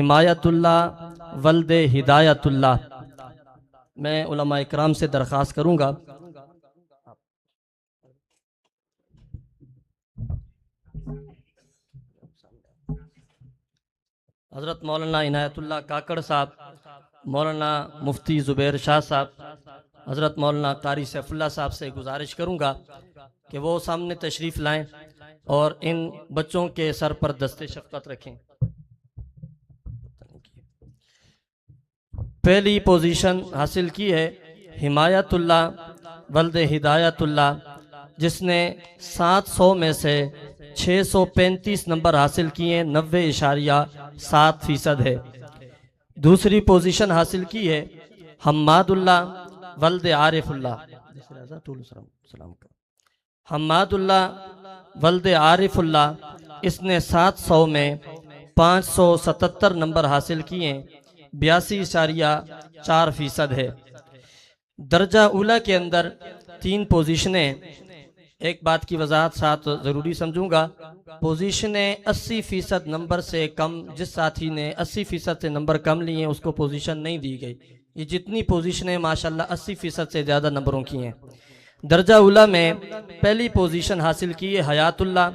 हिमायतुल्लाह वल्द हिदायतुल्लाह। मैं उलमा इकराम से दरख्वास्त करूँगा हज़रत मौलाना इनायतुल्लाह काकड़ साहब, मौलाना मुफ्ती ज़ुबैर शाह साहब, हज़रत मौलाना कारी सैफुल्लाह साहब से गुजारिश करूँगा कि वो सामने तशरीफ़ लाएं और इन बच्चों के सर पर दस्ते शफ़क़त रखें। पहली पोजीशन हासिल की है हिमायतुल्लाह वल्द हिदायतुल्लाह, जिसने 700 में से 635 नंबर हासिल किए, 90.7% है। दूसरी पोजीशन हासिल की है हम्मादुल्लाह वल्द आरिफुल्लाह, हम्मादुल्लाह वल्द आरिफुल्लाह, इसने 700 में 577 नंबर हासिल किए, 82.4% है। दर्जा उला के अंदर 3 पोजीशनें, एक बात की वजाहत साथ ज़रूरी समझूंगा, पोजीशनें 80% नंबर से कम, जिस साथी ने 80% से नंबर कम लिए उसको पोजीशन नहीं दी गई। ये जितनी पोजीशनें माशाल्लाह 80% से ज़्यादा नंबरों की हैं। दर्जा उला में पहली पोजीशन हासिल की है हयातुल्लाह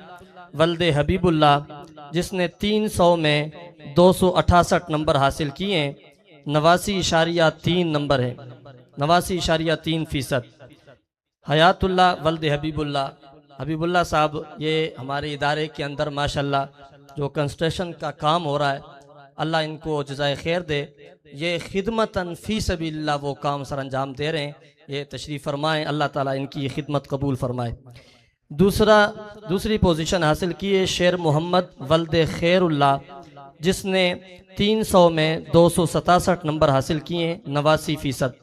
वल्द हबीबुल्लाह, जिसने 300 में 268 नंबर हासिल किए, 89.3 नंबर है, 89.3%। हयातुल्लाह वल्द हबीबुल्लाह साहब, ये हमारे इदारे के अंदर माशाल्लाह जो कंस्ट्रक्शन का काम हो रहा है, अल्लाह इनको जज़ाए खैर दे। ये खिदमतन फ़ी सबीलिल्लाह वो काम सर अंजाम दे रहे हैं। ये तशरीफ़ फरमाएँ, अल्लाह ताला इनकी खिदमत कबूल फरमाए। दूसरी पोजीशन हासिल की है शेर मोहम्मद वल्द खैरुल्लाह, जिसने 300 में 267 नंबर हासिल किए, 89%।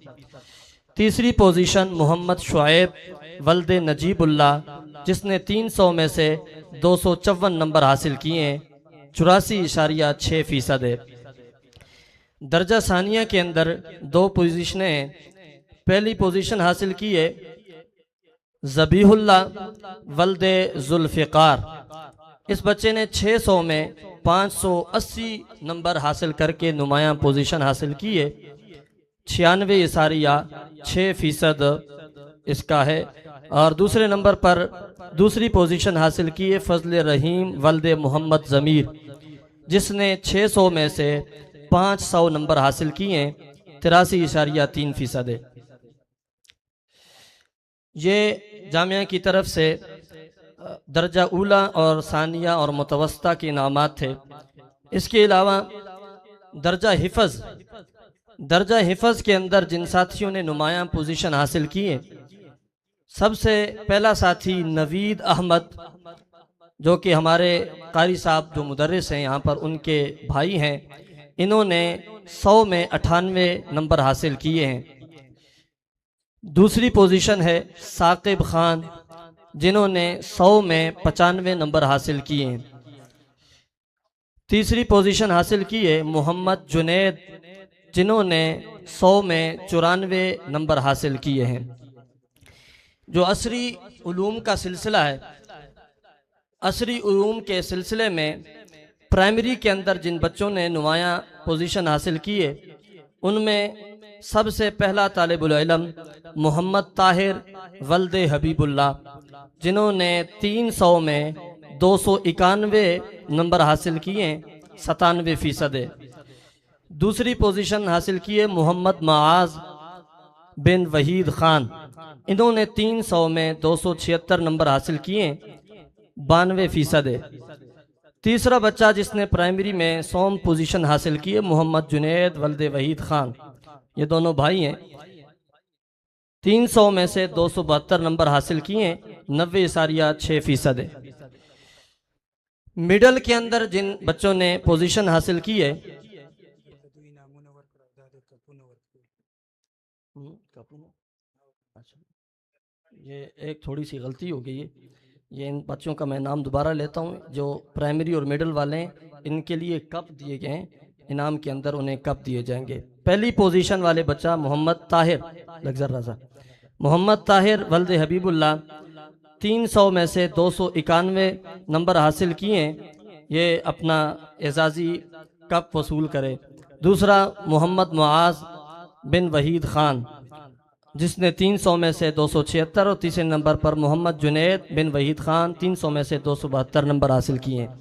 तीसरी पोजीशन मोहम्मद शुएब वल्द नजीबुल्लाह, जिसने 300 में से 254 नंबर हासिल किए, 84.6% है। दर्जा सानिया के अंदर 2 पोजीशनें हैं। पहली पोजीशन हासिल की है ज़बीहुल्लाह वल्द जुल्फ़िकार, इस बच्चे ने 600 में 580 नंबर हासिल करके नुमायां पोजीशन हासिल की है, 96.6% इसका है। और दूसरे नंबर पर दूसरी पोजीशन हासिल की है फजल रहीम वल्द मोहम्मद ज़मीर, जिसने 600 में से 500 नंबर हासिल किए, 83.3% है। ये जामिया की तरफ से दर्जा उला और सानिया और मुतवस्ता के इनामात थे। इसके अलावा दर्जा हिफ़्ज़ के अंदर जिन साथियों ने नुमायां पोजीशन हासिल किए, सबसे पहला साथी नवीद अहमद, जो कि हमारे कारी साहब जो मुदर्रिस हैं यहाँ पर, उनके भाई हैं। इन्होंने 100 में 98 नंबर हासिल किए हैं। दूसरी पोजीशन है साकिब खान, जिन्होंने 100 में 95 नंबर हासिल किए हैं। तीसरी पोजीशन हासिल की है मोहम्मद जुनैद, जिन्होंने 100 में 94 नंबर हासिल किए हैं। जो असरी उलूम का सिलसिला है, असरी उलूम के सिलसिले में प्राइमरी के अंदर जिन बच्चों ने नुमायां पोजीशन हासिल किए, उनमें सबसे पहला तालिबुल इल्म मोहम्मद ताहिर वल्द हबीबुल्लाह, जिन्होंने 300 में 291 नंबर हासिल किए, 97% है। दूसरी पोजीशन हासिल की है मोहम्मद माज बिन वहीद खान, इन्होंने 300 में 276 नंबर हासिल किए, 92% है। तीसरा बच्चा जिसने प्राइमरी में 100 पोजीशन हासिल की है मोहम्मद जुनैद वल्द वहीद खान, ये दोनों भाई हैं। 300 में से 272 नंबर हासिल किए, 90.6% है। मिडल के अंदर जिन बच्चों ने पोजीशन हासिल की है, ये एक थोड़ी सी गलती हो गई है, ये इन बच्चों का मैं नाम दोबारा लेता हूँ। जो प्राइमरी और मिडिल वाले हैं, इनके लिए कप दिए गए हैं, इनाम के अंदर उन्हें कप दिए जाएंगे। पहली पोजीशन वाले बच्चा मोहम्मद ताहिर, लग्जर रजा मोहम्मद ताहिर वल्द हबीबुल्लाह, 300 में से 291 नंबर हासिल किए। ये अपना एजाजी कप वसूल करे। दूसरा मोहम्मद मुआज बिन वहीद ख़ान जिसने 300 में से 276, और तीसरे नंबर पर मोहम्मद जुनैद बिन वहीद ख़ान 300 में से 272 नंबर हासिल किए हैं।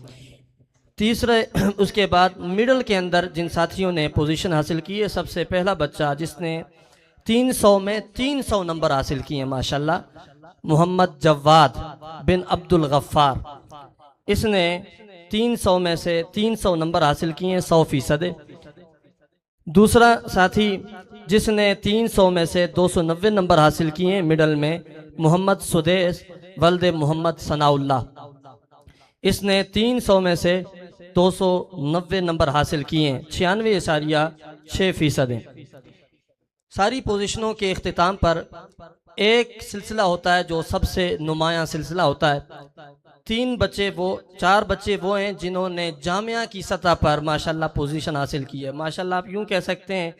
तीसरे उसके बाद मिडल के अंदर जिन साथियों ने पोजीशन हासिल की है, सबसे पहला बच्चा जिसने 300 में 300 नंबर हासिल किए हैं माशाल्लाह, मोहम्मद जवाद बिन अब्दुल गफ्फार। इसने 300 में से 300 नंबर हासिल किए हैं, 100%। दूसरा साथी जिसने 300 में से 290 नंबर हासिल किए हैं मिडल में, मोहम्मद सुदेस वल्दे मोहम्मद सनाउल्लाह। इसने 300 में से 290 नंबर हासिल किए हैं, 96.6% हैं। सारी पोजीशनों के इख्तिताम पर एक सिलसिला होता है जो सबसे नुमायां सिलसिला होता है। 4 बच्चे वो हैं जिन्होंने जामिया की सतह पर माशाल्लाह पोजीशन हासिल की है। माशाल्लाह आप यूं कह सकते हैं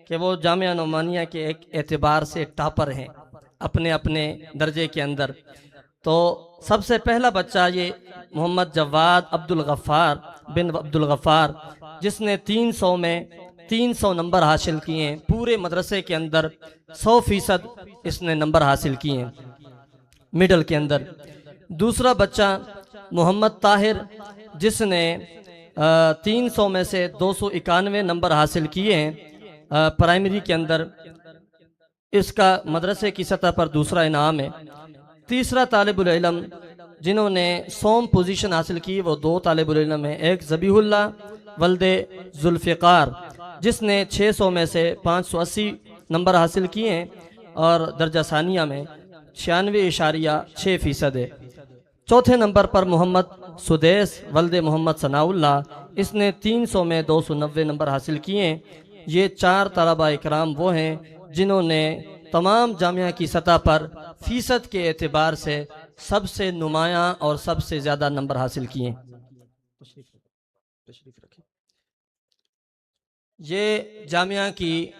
कि वो जामिया नोमानिया के एक एतबार से टॉपर हैं अपने अपने दर्जे के अंदर। तो सबसे पहला बच्चा ये मोहम्मद जवाद अब्दुल गफ्फार बिन अब्दुल गफ्फार, जिसने 300 में 300 नंबर हासिल किए हैं। पूरे मदरसे के अंदर 100% इसने नंबर हासिल किए हैं मिडल के अंदर। दूसरा बच्चा मोहम्मद ताहिर जिसने 300 में से 291 नंबर हासिल किए हैं प्राइमरी के अंदर। इसका मदरसे की सतह पर दूसरा इनाम है। तीसरा तालिबुल इल्म जिन्होंने 100 पोजीशन हासिल की वो 2 तालिबुल इल्म हैं। एक ज़बीहुल्लाह वल्दे जुल्फ़िकार जिसने 600 में से 580 नंबर हासिल किए हैं और दर्जा सानिया में 96.6% है। चौथे नंबर पर मोहम्मद सुदेस वल्दे मोहम्मद सनाउल्लाह, इसने 300 में 290 नंबर हासिल किए हैं। ये 4 तलबा इकराम वो हैं जिन्होंने तमाम जामिया की सतह पर फ़ीसद के एतबार से सबसे नुमायां और सबसे ज़्यादा नंबर हासिल किए हैं। ये जामिया की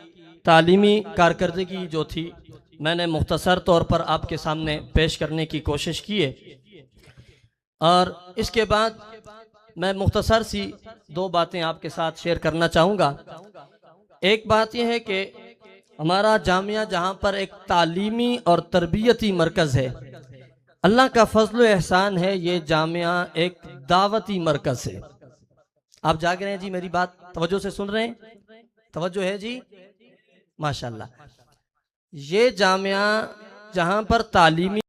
तालीमी कारकर्दगी जो थी मैंने मुख्तसर तौर पर आपके सामने पेश करने की कोशिश की है। और इसके बाद मैं मुख्तसर सी 2 बातें आपके साथ शेयर करना चाहूँगा। एक बात यह है कि हमारा जामिया जहाँ पर एक तालीमी और तरबियती मरकज़ है, अल्लाह का फजल एहसान है, ये जामिया एक दावती मरकज़ है। आप जाग रहे हैं जी, मेरी बात तवज्जो से सुन रहे हैं? तवज्जो है जी, माशाल्लाह। ये जामिया जहाँ पर तालीमी